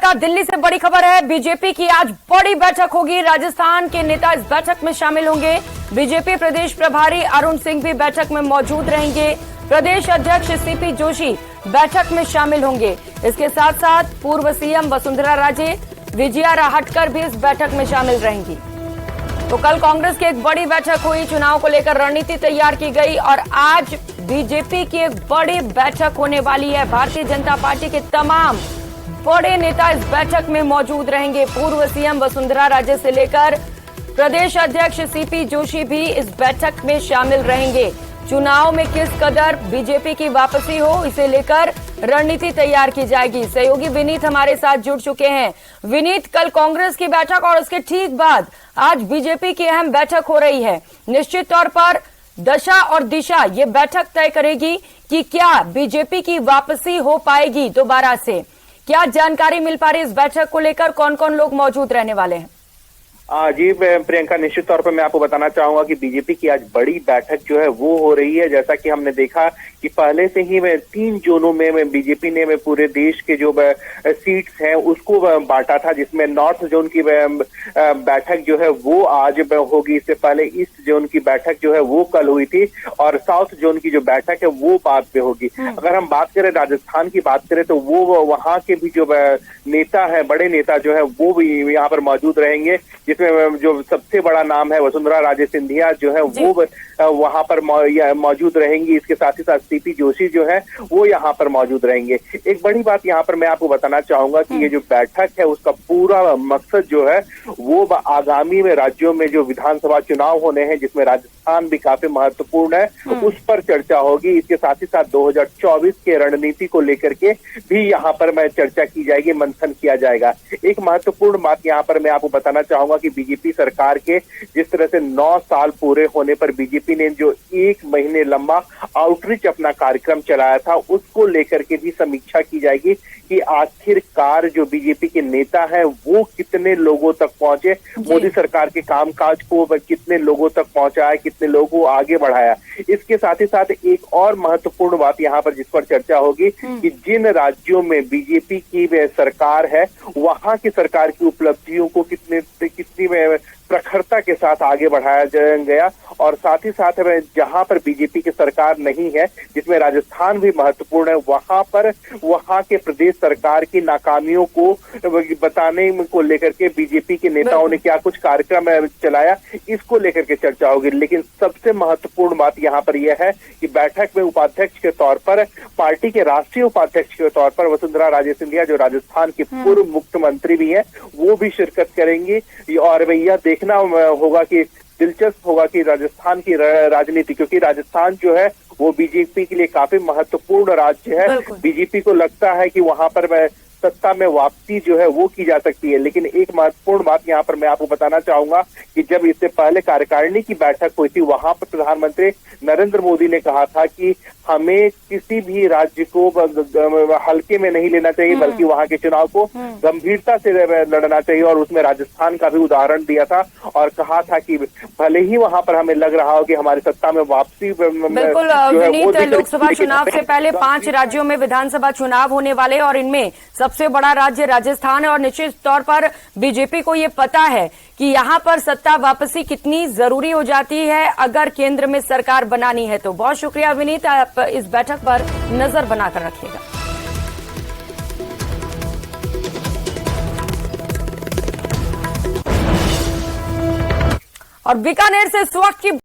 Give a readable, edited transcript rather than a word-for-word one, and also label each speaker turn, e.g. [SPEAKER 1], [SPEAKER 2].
[SPEAKER 1] नमस्कार। दिल्ली से बड़ी खबर है। बीजेपी की आज बड़ी बैठक होगी। राजस्थान के नेता इस बैठक में शामिल होंगे। बीजेपी प्रदेश प्रभारी अरुण सिंह भी बैठक में मौजूद रहेंगे। प्रदेश अध्यक्ष सीपी जोशी बैठक में शामिल होंगे। इसके साथ साथ पूर्व सीएम वसुंधरा राजे, विजया राहटकर भी इस बैठक में शामिल रहेंगी। तो कल कांग्रेस की एक बड़ी बैठक हुई, चुनाव को लेकर रणनीति तैयार की गई और आज बीजेपी की एक बड़ी बैठक होने वाली है। भारतीय जनता पार्टी के तमाम बड़े नेता इस बैठक में मौजूद रहेंगे। पूर्व सीएम वसुंधरा राजे से लेकर प्रदेश अध्यक्ष सीपी जोशी भी इस बैठक में शामिल रहेंगे। चुनाव में किस कदर बीजेपी की वापसी हो, इसे लेकर रणनीति तैयार की जाएगी। सहयोगी विनीत हमारे साथ जुड़ चुके हैं। विनीत, कल कांग्रेस की बैठक और उसके ठीक बाद आज बीजेपी की अहम बैठक हो रही है। निश्चित तौर पर दशा और दिशा ये बैठक तय करेगी कि क्या बीजेपी की वापसी हो पाएगी दोबारा से। क्या जानकारी मिल पा रही है इस बैठक को लेकर? कौन कौन लोग मौजूद रहने वाले हैं?
[SPEAKER 2] जी प्रियंका, निश्चित तौर पर मैं आपको बताना चाहूंगा कि बीजेपी की आज बड़ी बैठक जो है वो हो रही है। जैसा कि हमने देखा कि पहले से ही 3 जोनों में बीजेपी ने पूरे देश के जो सीट्स हैं उसको बांटा था, जिसमें नॉर्थ जोन की बैठक जो है वो आज होगी। इससे पहले ईस्ट जोन की बैठक जो है वो कल हुई थी और साउथ जोन की जो बैठक है वो बाद में होगी। अगर हम बात करें राजस्थान की बात करें तो वो वहां के भी जो नेता है, बड़े नेता जो है वो भी यहाँ पर मौजूद रहेंगे, जिसमें जो सबसे बड़ा नाम है वसुंधरा राजे सिंधिया जो है वो वहां पर मौजूद रहेंगी। इसके साथ ही साथ सीपी जोशी जो है वो यहाँ पर मौजूद रहेंगे। एक बड़ी बात यहाँ पर मैं आपको बताना चाहूंगा कि ये जो बैठक है उसका पूरा मकसद जो है वो आगामी में राज्यों में जो विधानसभा चुनाव होने हैं, जिसमें राजस्थान भी काफी महत्वपूर्ण है, उस पर चर्चा होगी। इसके साथ ही साथ 2024 के रणनीति को लेकर के भी यहाँ पर चर्चा की जाएगी, मंथन किया जाएगा। एक महत्वपूर्ण बात यहाँ पर मैं आपको बताना चाहूंगा कि बीजेपी सरकार के जिस तरह से 9 साल पूरे होने पर बीजेपी ने जो 1 महीने लंबा आउटरीच अपना कार्यक्रम चलाया था, उसको लेकर के भी समीक्षा की जाएगी कि आखिरकार जो बीजेपी के नेता हैं वो कितने लोगों तक पहुंचे, मोदी सरकार के कामकाज को कितने लोगों तक पहुंचाया, कितने लोगों को आगे बढ़ाया। इसके साथ ही साथ एक और महत्वपूर्ण बात यहाँ पर जिस पर चर्चा होगी कि जिन राज्यों में बीजेपी की सरकार है वहां की सरकार की उपलब्धियों को कितनी प्रखरता के साथ आगे बढ़ाया गया, और साथ ही साथ जहां पर बीजेपी की सरकार नहीं है, जिसमें राजस्थान भी महत्वपूर्ण है, वहां पर वहां के प्रदेश सरकार की नाकामियों को बताने को लेकर के बीजेपी के नेताओं ने क्या कुछ कार्यक्रम चलाया, इसको लेकर के चर्चा होगी। लेकिन सबसे महत्वपूर्ण बात यहाँ पर यह है कि बैठक में उपाध्यक्ष के तौर पर, पार्टी के राष्ट्रीय उपाध्यक्ष के तौर पर वसुंधरा राजे सिंधिया जो राजस्थान के पूर्व मुख्यमंत्री भी है वो भी शिरकत करेंगी। और यह देखना होगा कि दिलचस्प होगा कि राजस्थान की राजनीति, क्योंकि राजस्थान जो है वो बीजेपी के लिए काफी महत्वपूर्ण राज्य है। बीजेपी को लगता है कि वहां पर सत्ता में वापसी जो है वो की जा सकती है। लेकिन एक महत्वपूर्ण बात यहाँ पर मैं आपको बताना चाहूंगा कि जब इससे पहले कार्यकारिणी की बैठक हुई थी, वहां पर प्रधानमंत्री नरेंद्र मोदी ने कहा था कि हमें किसी भी राज्य को हल्के में नहीं लेना चाहिए, बल्कि वहां के चुनाव को गंभीरता से लड़ना चाहिए। और उसमें राजस्थान का भी उदाहरण दिया था और कहा था कि भले ही वहां पर हमें लग रहा हो कि हमारी सत्ता में वापसी
[SPEAKER 1] बिल्कुल विनीत, लोकसभा चुनाव से पहले 5 राज्यों में विधानसभा चुनाव होने वाले और इनमें सबसे बड़ा राज्य राजस्थान है और निश्चित तौर पर बीजेपी को ये पता है कि यहाँ पर सत्ता वापसी कितनी जरूरी हो जाती है अगर केंद्र में सरकार बनानी है। तो बहुत शुक्रिया विनीत, आप इस बैठक पर नजर बनाकर रखिएगा। और बीकानेर से इस वक्त की